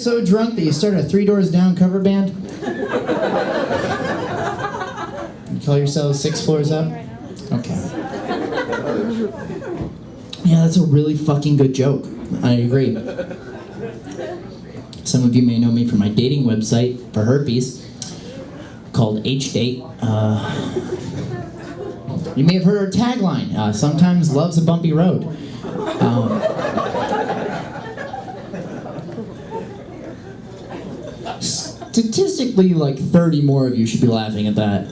so drunk that you start a Three Doors Down cover band? You call yourselves 6 Floors Up? Okay. Yeah, that's a really fucking good joke. I agree. Some of you may know me from my dating website for herpes called HDate. You may have heard our tagline, sometimes love's a bumpy road. Statistically, like 30 more of you should be laughing at that.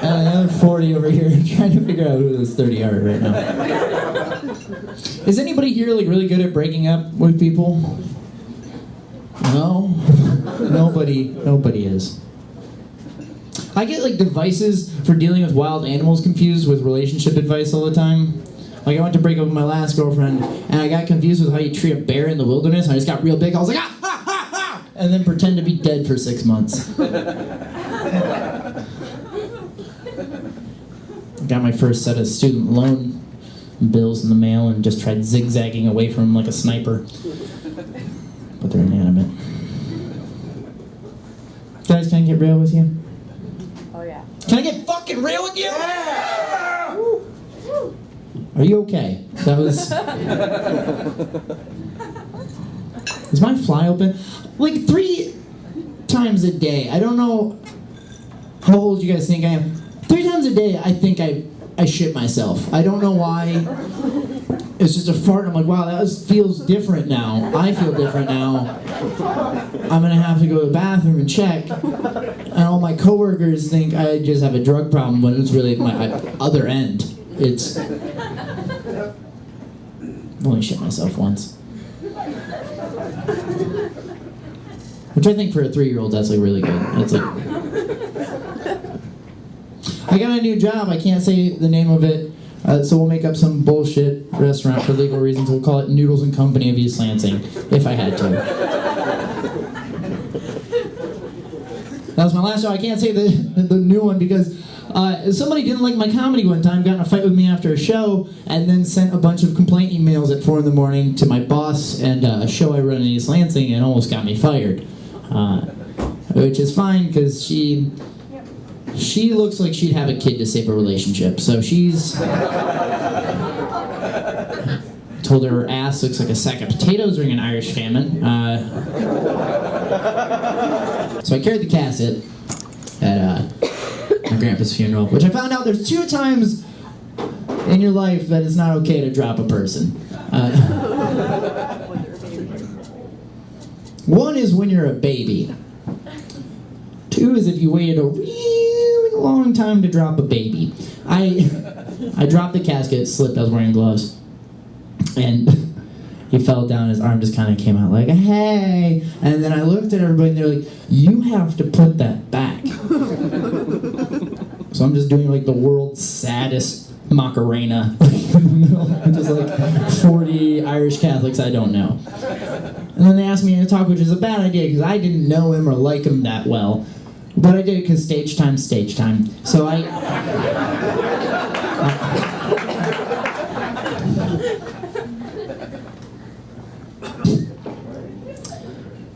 And another 40 over here trying to figure out who those 30 are right now. Is anybody here like really good at breaking up with people? No? Nobody is. I get like devices for dealing with wild animals confused with relationship advice all the time. Like I went to break up with my last girlfriend and I got confused with how you treat a bear in the wilderness and I just got real big. I was like, ah, ha, ha, ha! And then pretend to be dead for 6 months. Got my first set of student loan bills in the mail and just tried zigzagging away from them like a sniper. But they're inanimate. Guys, can I get real with you? Oh yeah. Can I get fucking real with you? Yeah! Are you okay? That was... Is my fly open? Like 3 times a day. I don't know how old you guys think I am. 3 times a day I think I shit myself. I don't know why. It's just a fart. I'm like, wow, that feels different now. I feel different now. I'm gonna have to go to the bathroom and check. And all my coworkers think I just have a drug problem when it's really my other end. It's... I've only shit myself once. Which I think for a 3-year-old, that's like really good. It's like... I got a new job. I can't say the name of it, so we'll make up some bullshit restaurant for legal reasons. We'll call it Noodles and Company of East Lansing, if I had to. That was my last show. I can't say the new one because somebody didn't like my comedy one time, got in a fight with me after a show, and then sent a bunch of complaint emails at 4 in the morning to my boss and a show I run in East Lansing and almost got me fired. Which is fine because she looks like she'd have a kid to save a relationship. So she's... told her ass looks like a sack of potatoes during an Irish famine. So I carried the casket at my grandpa's funeral, which I found out there's 2 times in your life that it's not okay to drop a person. One is when you're a baby. 2 is if you waited a really long time to drop a baby. I dropped the casket, slipped, I was wearing gloves, and he fell down, his arm just kind of came out like, hey, and then I looked at everybody and they're like, you have to put that back. So I'm just doing like the world's saddest Macarena in the middle, just like 40 Irish Catholics I don't know. And then they asked me to talk, which is a bad idea because I didn't know him or like him that well. But I did it because stage time. So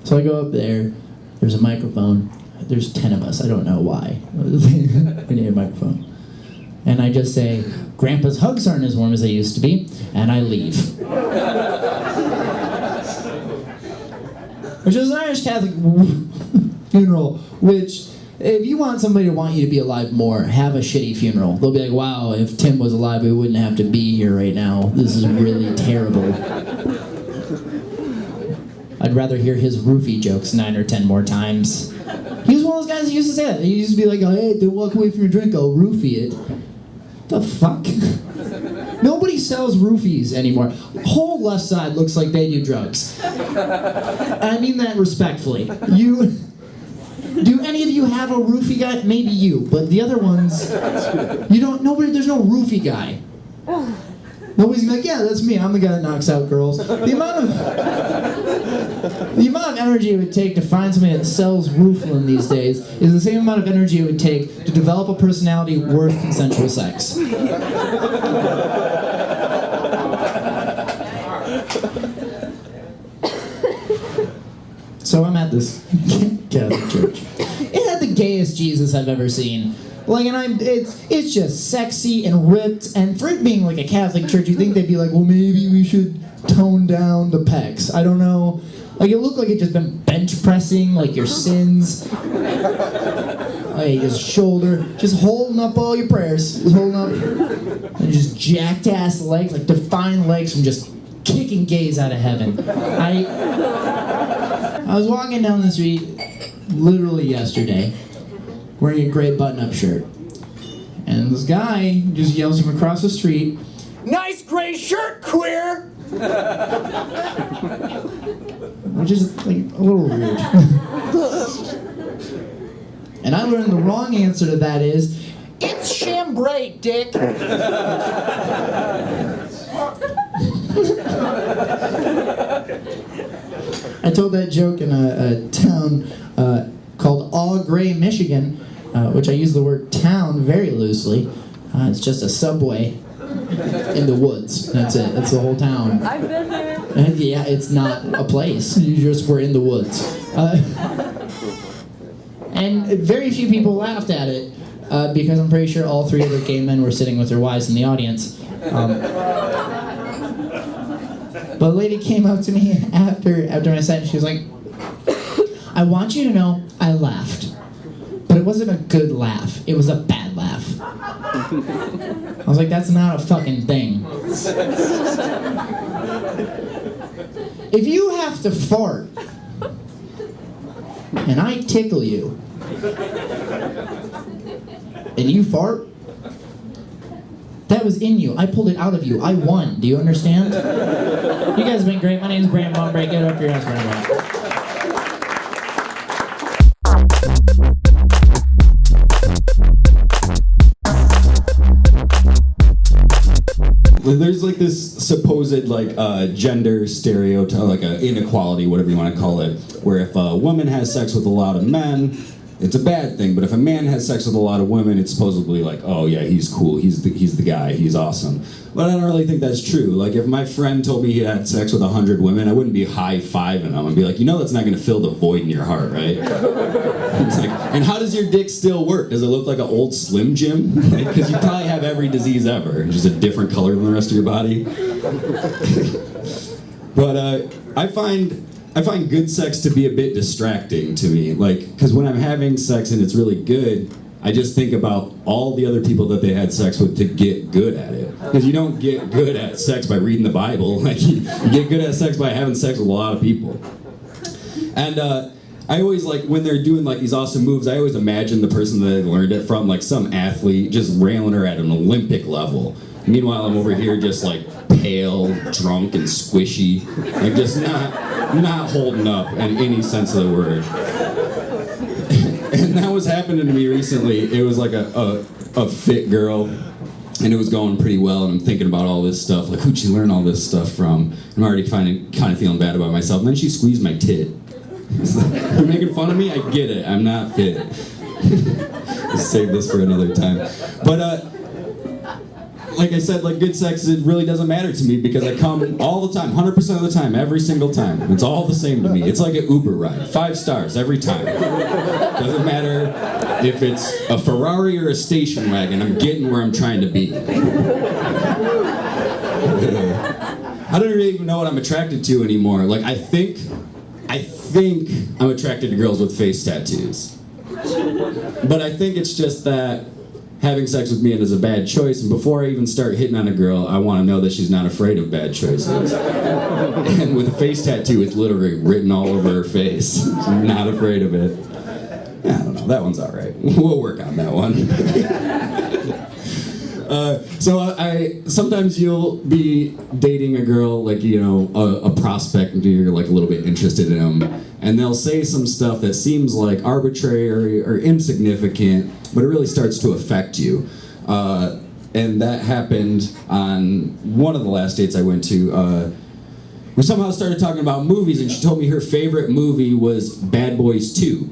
So I go up there, there's a microphone, there's 10 of us, I don't know why. We need a microphone. And I just say, Grandpa's hugs aren't as warm as they used to be, and I leave. Which is an Irish Catholic funeral, which, if you want somebody to want you to be alive more, have a shitty funeral. They'll be like, wow, if Tim was alive, we wouldn't have to be here right now. This is really terrible. I'd rather hear his roofie jokes 9 or 10 more times. He was one of those guys that used to say that. He used to be like, oh, hey, don't walk away from your drink, I'll roofie it. The fuck? Nobody sells roofies anymore. Whole left side looks like they do drugs. I mean that respectfully. Do any of you have a roofie guy? Maybe you, but the other ones, you don't, there's no roofie guy. Nobody's like, yeah, that's me. I'm the guy that knocks out girls. The amount of energy it would take to find somebody that sells roofing these days is the same amount of energy it would take to develop a personality worth consensual sex. this Catholic church. It had the gayest Jesus I've ever seen. Like, and it's just sexy and ripped, and for it being like a Catholic church, you think they'd be like, well, maybe we should tone down the pecs. I don't know. Like, it looked like it just been bench pressing, like your sins. Like, his shoulder, just holding up all your prayers, just holding up, and just jacked ass legs, like defined legs from just kicking gays out of heaven. I was walking down the street literally yesterday, wearing a gray button-up shirt. And this guy just yells from across the street, "Nice gray shirt, queer!" Which is like a little rude. And I learned the wrong answer to that is, "It's chambray, dick." I told that joke in a town called Au Gray, Michigan, which I use the word town very loosely. It's just a subway in the woods. That's it. That's the whole town. I've been there. And yeah, it's not a place. You just were in the woods. And very few people laughed at it because I'm pretty sure all three other gay men were sitting with their wives in the audience. But a lady came up to me after my set and she was like, "I want you to know I laughed. But it wasn't a good laugh. It was a bad laugh." I was like, that's not a fucking thing. If you have to fart and I tickle you and you fart, that was in you. I pulled it out of you. I won. Do you understand? You guys have been great. My name is Brandon Bonbreak. Get it up for your house, Brandon. There's like this supposed like gender stereotype, like an inequality, whatever you want to call it, where if a woman has sex with a lot of men, it's a bad thing. But if a man has sex with a lot of women, it's supposedly like, oh yeah, he's cool, he's the guy, he's awesome. But I don't really think that's true. Like if my friend told me he had sex with 100 women, I wouldn't be high-fiving him. I'd be like, you know that's not going to fill the void in your heart, right? It's like, and how does your dick still work? Does it look like an old Slim Jim? Because you probably have every disease ever, just a different color than the rest of your body. But I find good sex to be a bit distracting to me. Like, because when I'm having sex and it's really good, I just think about all the other people that they had sex with to get good at it. Because you don't get good at sex by reading the Bible. Like, you get good at sex by having sex with a lot of people. And I always, like, when they're doing, like, these awesome moves, I always imagine the person that they learned it from, like, some athlete just railing her at an Olympic level. Meanwhile, I'm over here just, like, pale, drunk, and squishy. Like, just not holding up in any sense of the word. And that was happening to me recently. It was like a fit girl, and it was going pretty well, and I'm thinking about all this stuff, like, who'd she learn all this stuff from? I'm already kind of feeling bad about myself, and then she squeezed my tit. You're making fun of me? I get it, I'm not fit. Let's save this for another time. But, like I said, like good sex, it really doesn't matter to me because I come all the time, 100% of the time, every single time. It's all the same to me. It's like an Uber ride, 5 stars every time. Doesn't matter if it's a Ferrari or a station wagon, I'm getting where I'm trying to be. I don't really even know what I'm attracted to anymore. Like I think I'm attracted to girls with face tattoos. But I think it's just that having sex with me is a bad choice, and before I even start hitting on a girl, I want to know that she's not afraid of bad choices. And with a face tattoo, it's literally written all over her face. She's not afraid of it. I don't know, that one's alright. We'll work on that one. So sometimes you'll be dating a girl, like, you know, a prospect, and you're like a little bit interested in them, and they'll say some stuff that seems like arbitrary or insignificant, but it really starts to affect you. And that happened on one of the last dates I went to. We somehow started talking about movies, and she told me her favorite movie was Bad Boys 2.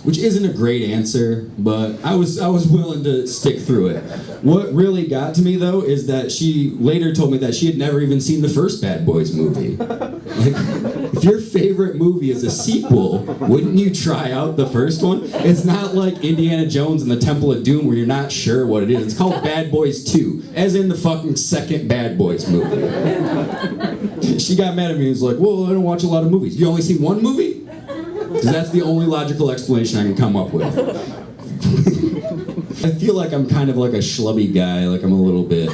Which isn't a great answer, but I was willing to stick through it. What really got to me, though, is that she later told me that she had never even seen the first Bad Boys movie. Like, If your favorite movie is a sequel, wouldn't you try out the first one? It's not like Indiana Jones and the Temple of Doom where you're not sure what it is. It's called Bad Boys 2, as in the fucking second Bad Boys movie. She got mad at me and was like, well, I don't watch a lot of movies. You only see one movie? Because that's the only logical explanation I can come up with. I feel like I'm kind of like a schlubby guy, like I'm a little bit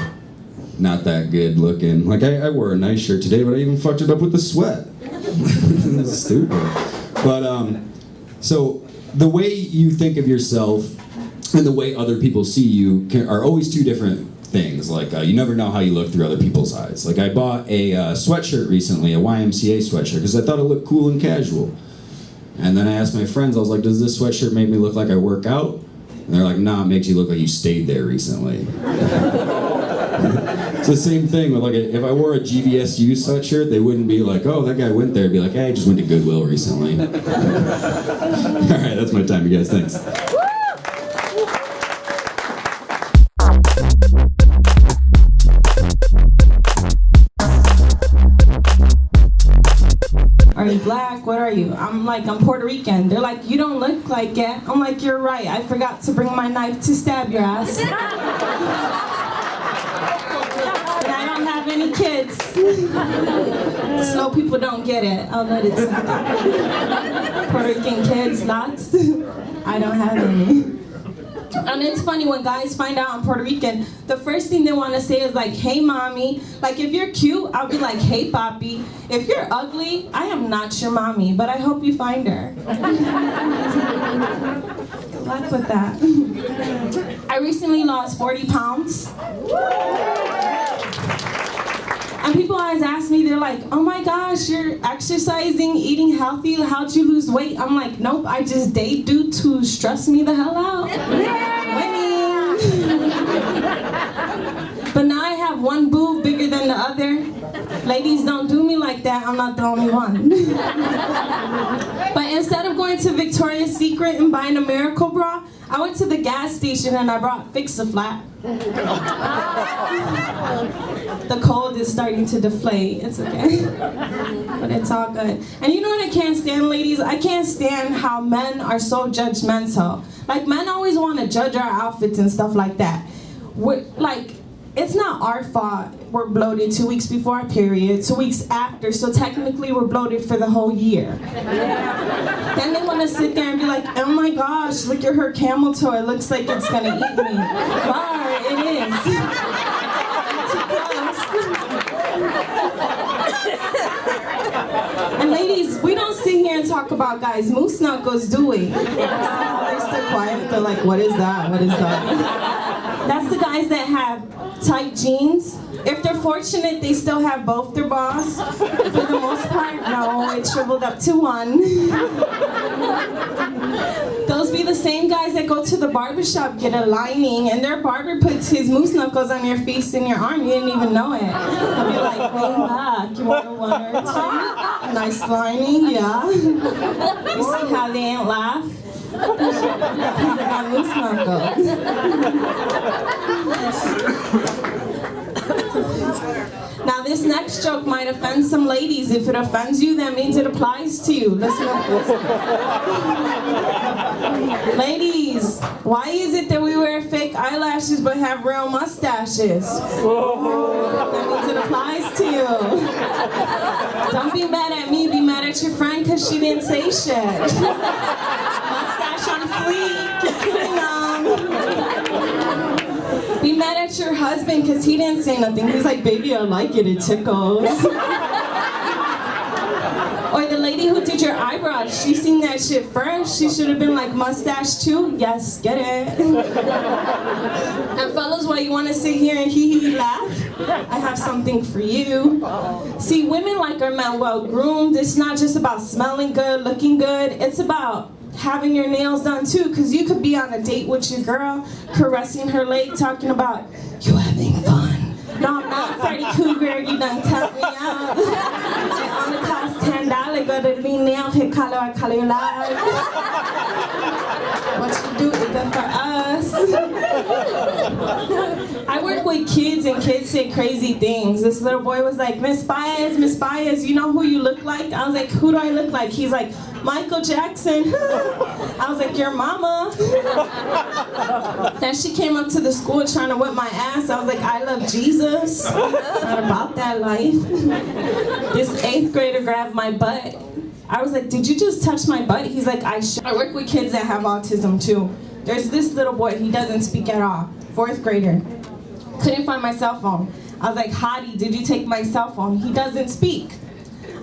not that good looking. Like I wore a nice shirt today, but I even fucked it up with the sweat. That's stupid. But so the way you think of yourself and the way other people see you are always two different things. Like you never know how you look through other people's eyes. Like I bought a sweatshirt recently, a YMCA sweatshirt, because I thought it looked cool and casual. And then I asked my friends, I was like, does this sweatshirt make me look like I work out? And they're like, nah, it makes you look like you stayed there recently. It's the same thing with like, if I wore a GVSU sweatshirt, they wouldn't be like, oh, that guy went there. It'd be like, hey, I just went to Goodwill recently. All right, that's my time, you guys. Thanks. Are you black? What are you? I'm like, I'm Puerto Rican. They're like, you don't look like it. I'm like, you're right. I forgot to bring my knife to stab your ass. And I don't have any kids. Slow people don't get it. I'll let it slide. Puerto Rican kids, lots. I don't have any. And it's funny when guys find out I'm Puerto Rican, the first thing they want to say is like, hey mommy. Like if you're cute, I'll be like, hey papi. If you're ugly, I am not your mommy, but I hope you find her. Good luck with that. I recently lost 40 pounds. And people always ask me, they're like, oh my gosh, you're exercising, eating healthy, how'd you lose weight? I'm like, nope, I just date dudes who stress me the hell out. Winning! But now I have one boob bigger than the other. Ladies, don't do me like that, I'm not the only one. But instead of going to Victoria's Secret and buying a Miracle Bra, I went to the gas station and I brought Fix-A-Flat. The cold is starting to deflate. It's okay. But it's all good. And you know what I can't stand, ladies? I can't stand how men are so judgmental. Like, men always want to judge our outfits and stuff like that. It's not our fault we're bloated 2 weeks before our period, 2 weeks after, so technically we're bloated for the whole year. Then they want to sit there and be like, oh my gosh, look at her camel toe, it looks like it's gonna eat me. Bar, it is. And ladies, we don't sit here and talk about guys' moose knuckles, do we? They're still quiet, they're like, what is that, what is that? That's the guys that have tight jeans. If they're fortunate, they still have both their bras. For the most part, no, it shriveled up to one. Those be the same guys that go to the barbershop, get a lining, and their barber puts his moose knuckles on your face and your arm. You didn't even know it. They'll be like, lean back, you want a one or two? Nice lining, yeah. You see how they ain't laugh? Because they got moose knuckles. Now this next joke might offend some ladies. If it offends you, that means it applies to you. Listen up. Ladies, why is it that we wear fake eyelashes but have real mustaches? That means it applies to you. Don't be mad at me, be mad at your friend because she didn't say shit. Mustache on fleek, keep putting on. Be mad at your husband because he didn't say nothing. He's like, baby, I like it, it tickles. Or the lady who did your eyebrows, she seen that shit first. She should have been like, mustache too? Yes, get it. And fellas, while you want to sit here and hee-hee laugh, I have something for you. See, women like our men well groomed. It's not just about smelling good, looking good. It's about having your nails done too, because you could be on a date with your girl, caressing her leg, talking about, you having fun. No, I'm not Freddy Cougar, you done cut me out. It only costs $10, go to the nail, hit color you like. What you do is good for us. I work with with kids and kids say crazy things. This little boy was like, Miss Baez, you know who you look like? I was like, who do I look like? He's like, Michael Jackson. I was like, your mama. Then she came up to the school trying to whip my ass. I was like, I love Jesus. Not about that life. This 8th grader grabbed my butt. I was like, did you just touch my butt? He's like, I work with kids that have autism too. There's this little boy, he doesn't speak at all. 4th grader. Couldn't find my cell phone. I was like, Hottie, did you take my cell phone? He doesn't speak.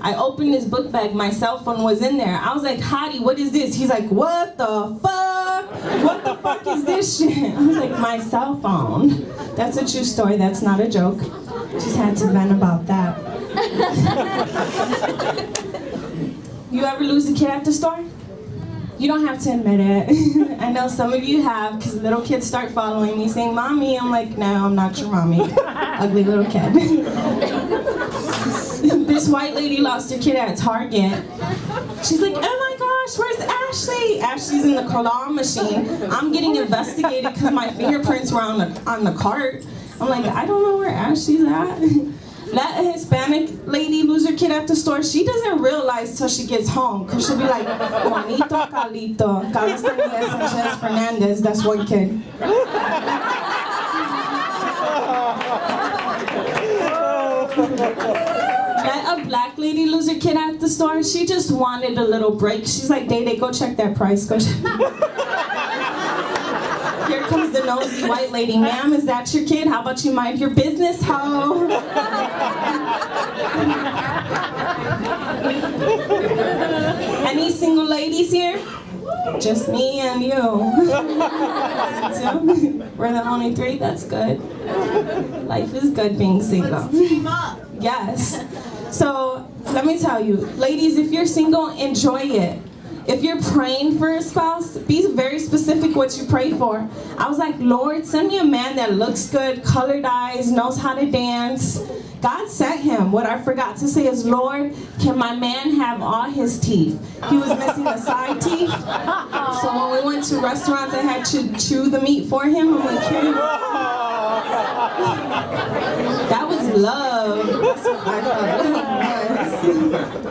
I opened his book bag, my cell phone was in there. I was like, Hottie, what is this? He's like, what the fuck? What the fuck is this shit? I was like, my cell phone. That's a true story, that's not a joke. Just had to vent about that. You ever lose a kid at the store? You don't have to admit it. I know some of you have, because little kids start following me saying, Mommy. I'm like, no, I'm not your mommy. Ugly little kid. This white lady lost her kid at Target. She's like, oh my gosh, where's Ashley? Ashley's in the claw machine. I'm getting investigated because my fingerprints were on the cart. I'm like, I don't know where Ashley's at. Let a Hispanic lady lose her kid at the store, she doesn't realize till she gets home. Because she'll be like, Juanito, Calito, Carlos Sanchez Fernandez, that's one kid. Let a black lady lose her kid at the store, she just wanted a little break. She's like, Day, go check that price. Go check. Here comes the nosy white lady. Ma'am, is that your kid? How about you mind your business, ho? Any single ladies here? Just me and you. So, we're the only 3, that's good. Life is good being single. Yes. So, let me tell you, ladies, if you're single, enjoy it. If you're praying for a spouse, be very specific what you pray for. I was like, Lord, send me a man that looks good, colored eyes, knows how to dance. God sent him. What I forgot to say is, Lord, can my man have all his teeth? He was missing the side teeth. So when we went to restaurants, I had to chew the meat for him. I'm like, here. That was love. That's what I thought love was.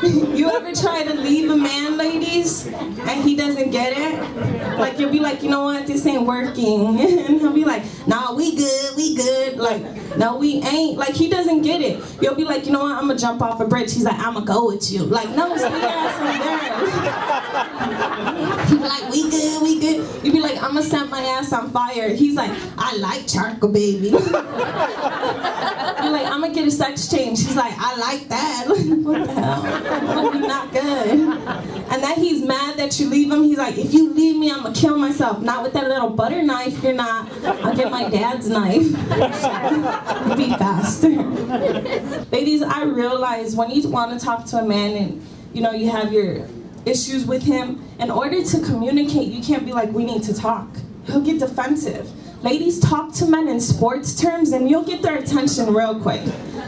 You ever try to leave a man, ladies, and he doesn't get it? Like, you'll be like, you know what, this ain't working. And he'll be like, nah, we good. Like, no, we ain't. Like, he doesn't get it. You'll be like, you know what, I'm gonna jump off a bridge. He's like, I'm gonna go with you. Like, no, stay your ass over there. He'll be like, we good. You'll be like, I'm gonna set my ass on fire. He's like, I like charcoal, baby. You're like, I'm gonna get a sex change. He's like, I like that. What the hell? Not good. And then he's mad that you leave him. He's like, if you leave me, I'm gonna kill myself. Not with that little butter knife. You're not. I'll get my dad's knife. Be faster. Ladies, I realize when you want to talk to a man and you have your issues with him, in order to communicate, you can't be like, we need to talk. He'll get defensive. Ladies, talk to men in sports terms and you'll get their attention real quick.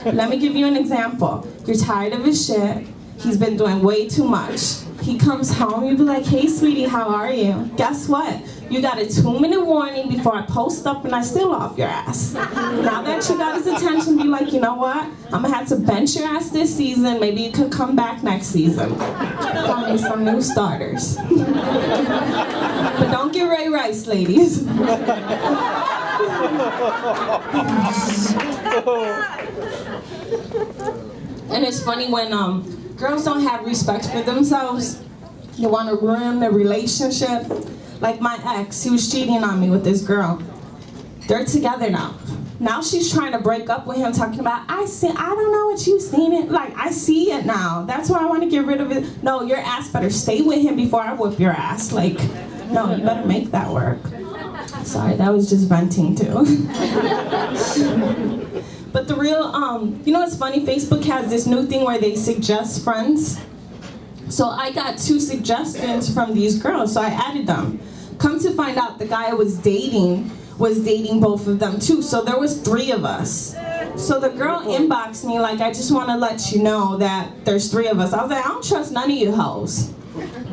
Let me give you an example. You're tired of his shit. He's been doing way too much. He comes home, you be like, hey sweetie, how are you? Guess what? You got a 2-minute warning before I post up and I steal off your ass. Now that you got his attention, be like, you know what? I'm gonna have to bench your ass this season. Maybe you could come back next season. Call me some new starters. But don't get Ray Rice, ladies. And it's funny when girls don't have respect for themselves. They want to ruin their relationship. Like my ex, he was cheating on me with this girl. They're together now. Now she's trying to break up with him, talking about, I don't know what you've seen it. Like, I see it now. That's why I want to get rid of it. No, your ass better stay with him before I whip your ass. Like, no, you better make that work. Sorry, that was just venting too. But the real, what's funny? Facebook has this new thing where they suggest friends. So I got 2 suggestions from these girls, so I added them. Come to find out, the guy I was dating both of them too, so there was 3 of us. So the girl inboxed me like, I just want to let you know that there's 3 of us. I was like, I don't trust none of you hoes.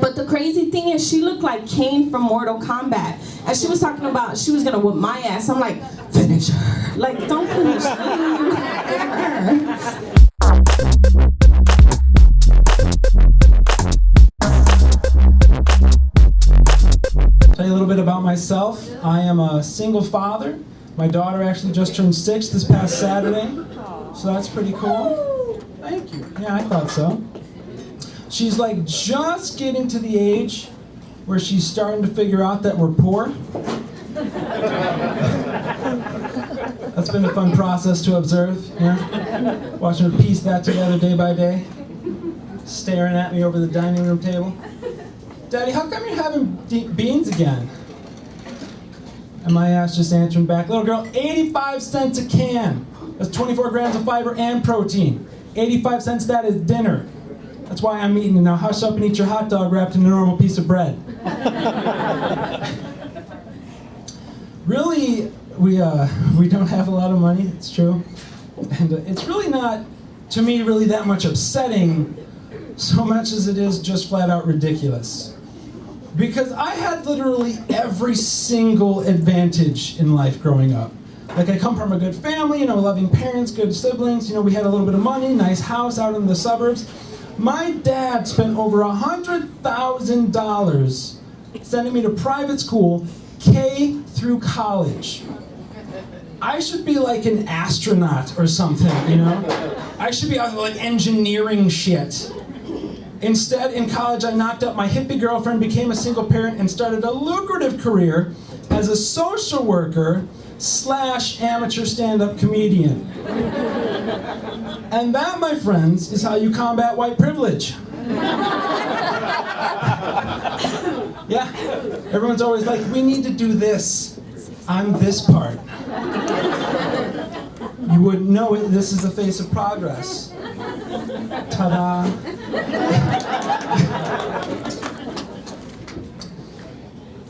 But the crazy thing is, she looked like Kane from Mortal Kombat. And she was talking about she was gonna whip my ass. I'm like, finish her. Like, don't finish her. Tell you a little bit about myself. I am a single father. My daughter actually just turned 6 this past Saturday, so that's pretty cool. Thank you. Yeah, I thought so. She's like just getting to the age where she's starting to figure out that we're poor. That's been a fun process to observe, yeah? Watching her piece that together day by day, staring at me over the dining room table. Daddy, how come you're having beans again? And my ass just answering back, little girl, 85 cents a can. That's 24 grams of fiber and protein. 85 cents, that is dinner. That's why I'm eating it. Now hush up and eat your hot dog wrapped in a normal piece of bread. Really, we don't have a lot of money, it's true. And it's really not, to me, really that much upsetting, so much as it is just flat out ridiculous. Because I had literally every single advantage in life growing up. Like, I come from a good family, you know, loving parents, good siblings, you know, we had a little bit of money, nice house out in the suburbs. My dad spent over $100,000 sending me to private school, K through college. I should be like an astronaut or something, you know? I should be out like engineering shit. Instead, in college, I knocked up my hippie girlfriend, became a single parent, and started a lucrative career as a social worker / amateur stand-up comedian. And that, my friends, is how you combat white privilege. Yeah, everyone's always like, we need to do this. I'm this part. You wouldn't know it, this is the face of progress. Ta-da.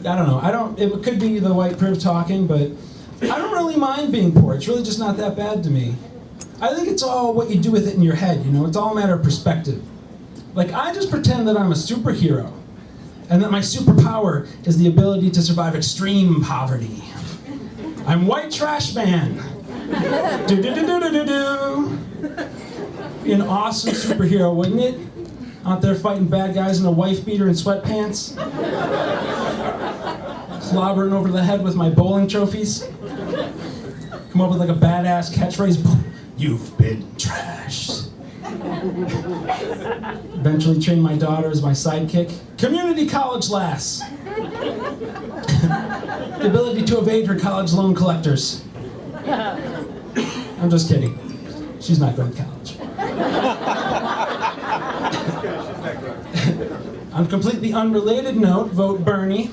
I don't know, it could be the white priv talking, but I don't really mind being poor. It's really just not that bad to me. I think it's all what you do with it in your head, you know? It's all a matter of perspective. Like, I just pretend that I'm a superhero, and that my superpower is the ability to survive extreme poverty. I'm white trash man. Do-do-do-do-do-do. Be an awesome superhero, wouldn't it? Out there fighting bad guys in a wife beater and sweatpants. Slobbering over the head with my bowling trophies. Come up with like a badass catchphrase. You've been trashed. Eventually train my daughter as my sidekick. Community college lass. The ability to evade her college loan collectors. I'm just kidding. She's not going to college. On a completely unrelated note, vote Bernie.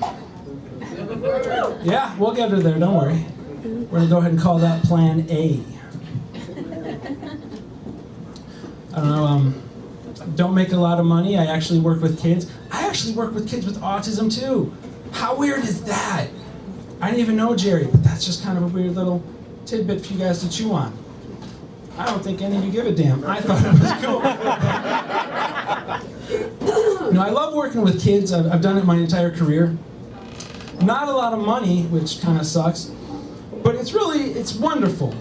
Yeah, we'll get her there, don't worry. We're going to go ahead and call that Plan A. I don't know, don't make a lot of money. I actually work with kids. I actually work with kids with autism too. How weird is that? I didn't even know Jerry, but that's just kind of a weird little tidbit for you guys to chew on. I don't think any of you give a damn. I thought it was cool. You know, I love working with kids. I've done it my entire career. Not a lot of money, which kind of sucks, but it's wonderful.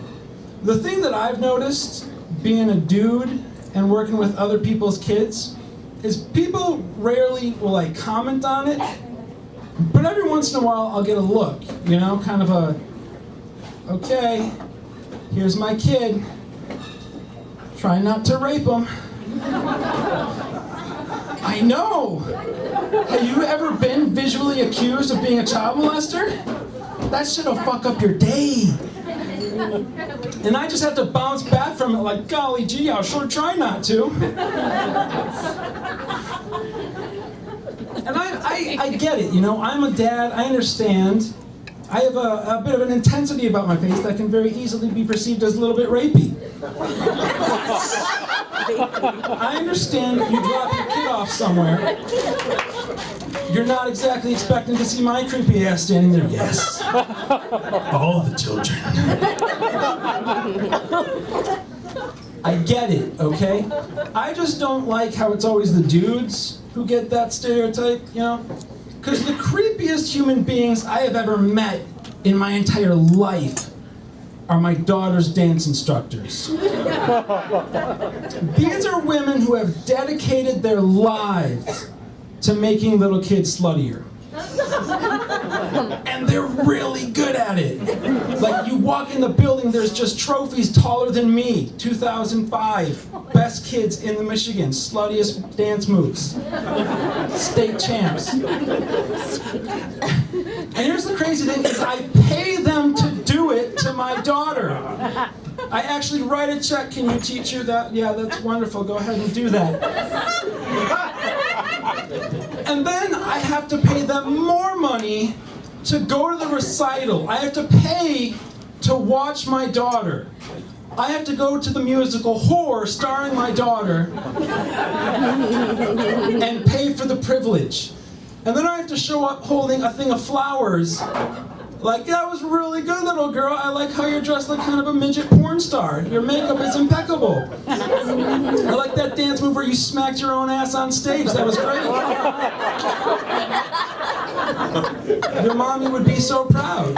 The thing that I've noticed being a dude and working with other people's kids is people rarely will like comment on it, but every once in a while I'll get a look, you know, kind of a, okay, here's my kid, try not to rape him. I know! Have you ever been visually accused of being a child molester? That shit'll fuck up your day. And I just have to bounce back from it like, golly gee, I'll sure try not to. And I get it, you know, I'm a dad, I understand. I have a bit of an intensity about my face that can very easily be perceived as a little bit rapey. I understand if you drop your kid off somewhere, you're not exactly expecting to see my creepy ass standing there. Yes, all the children. I get it, okay? I just don't like how it's always the dudes who who get that stereotype, you know? Because the creepiest human beings I have ever met in my entire life are my daughter's dance instructors. These are women who have dedicated their lives to making little kids sluttier. And they're really good at it. Like, you walk in the building, there's just trophies taller than me. 2005, best kids in the Michigan, sluttiest dance moves, state champs. And here's the crazy thing, is I pay them to do it to my daughter. I actually write a check, can you teach her that? Yeah, that's wonderful, go ahead and do that. And then I have to pay them more money to go to the recital. I have to pay to watch my daughter. I have to go to the musical Whore starring my daughter and pay for the privilege. And then I have to show up holding a thing of flowers. Like, that was really good, little girl. I like how you're dressed like kind of a midget porn star. Your makeup is impeccable. I like that dance move where you smacked your own ass on stage. That was great. Your mommy would be so proud.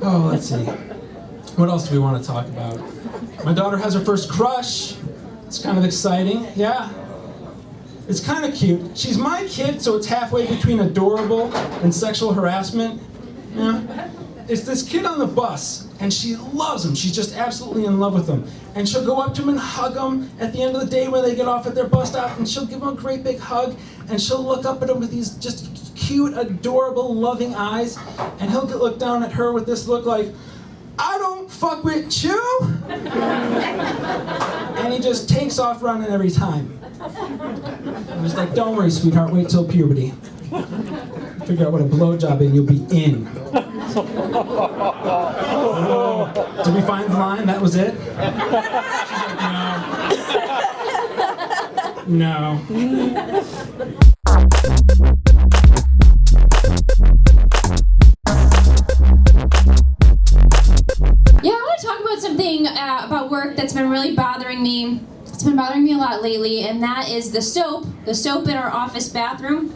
Oh, let's see. What else do we want to talk about? My daughter has her first crush. It's kind of exciting. Yeah. It's kind of cute. She's my kid, so it's halfway between adorable and sexual harassment. Yeah. It's this kid on the bus, and she loves him. She's just absolutely in love with him. And she'll go up to him and hug him at the end of the day when they get off at their bus stop, and she'll give him a great big hug, and she'll look up at him with these just cute, adorable, loving eyes, and he'll look down at her with this look like, I don't fuck with you! And he just takes off running every time. I'm just like, don't worry, sweetheart, wait till puberty. Figure out what a blowjob is and you'll be in. Oh, did we find the line? That was it? She's like, no. Yeah, I want to talk about something about work that's been really bothering me. It's been bothering me a lot lately, and that is the soap in our office bathroom.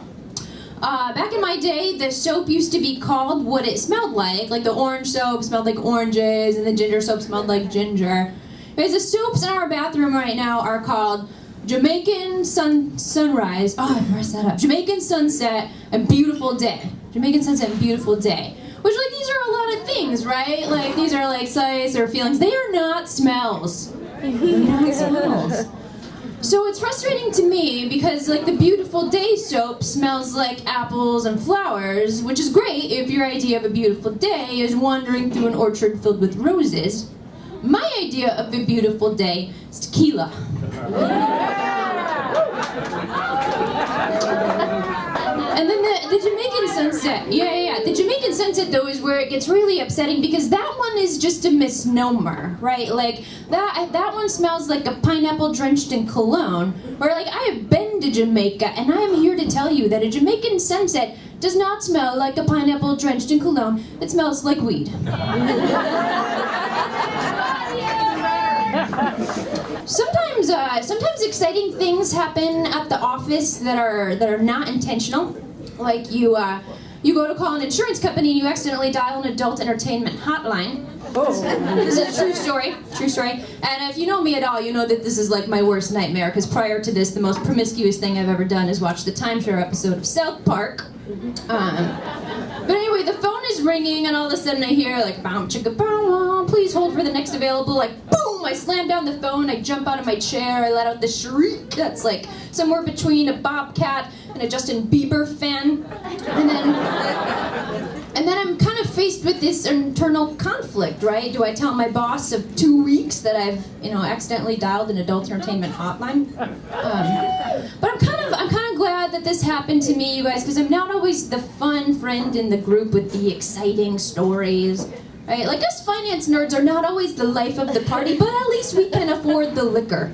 Back in my day, the soap used to be called what it smelled like. Like, the orange soap smelled like oranges, and the ginger soap smelled like ginger. Because the soaps in our bathroom right now are called Jamaican Sunrise. Oh, I messed that up. Jamaican Sunset and Beautiful Day. Jamaican Sunset and Beautiful Day. Which, like, these are a lot of things, right? Like, these are, like, sights or feelings. They are not smells. They're not smells. So it's frustrating to me because, like, the Beautiful Day soap smells like apples and flowers, which is great if your idea of a beautiful day is wandering through an orchard filled with roses. My idea of a beautiful day is tequila. And then the Jamaican Sunset, the Jamaican Sunset, though, is where it gets really upsetting because that one is just a misnomer, right? Like, that one smells like a pineapple drenched in cologne, where, like, I have been to Jamaica, and I am here to tell you that a Jamaican Sunset does not smell like a pineapple drenched in cologne. It smells like weed. Sometimes exciting things happen at the office that are not intentional. Like, you go to call an insurance company and you accidentally dial an adult entertainment hotline. Oh. This is a true story. And if you know me at all, you know that this is like my worst nightmare, because prior to this, the most promiscuous thing I've ever done is watch the timeshare episode of South Park. But anyway, the phone is ringing, and all of a sudden I hear, like, bow chicka bow, please hold for the next available. Like, boom! I slam down the phone, I jump out of my chair, I let out the shriek that's like somewhere between a Bobcat and a Justin Bieber fan. And then I'm kind of faced with this internal conflict, right? Do I tell my boss of 2 weeks that I've, accidentally dialed an adult entertainment hotline? But I'm kind of glad that this happened to me, you guys, because I'm not always the fun friend in the group with the exciting stories, right? Like, us finance nerds are not always the life of the party, but at least we can afford the liquor.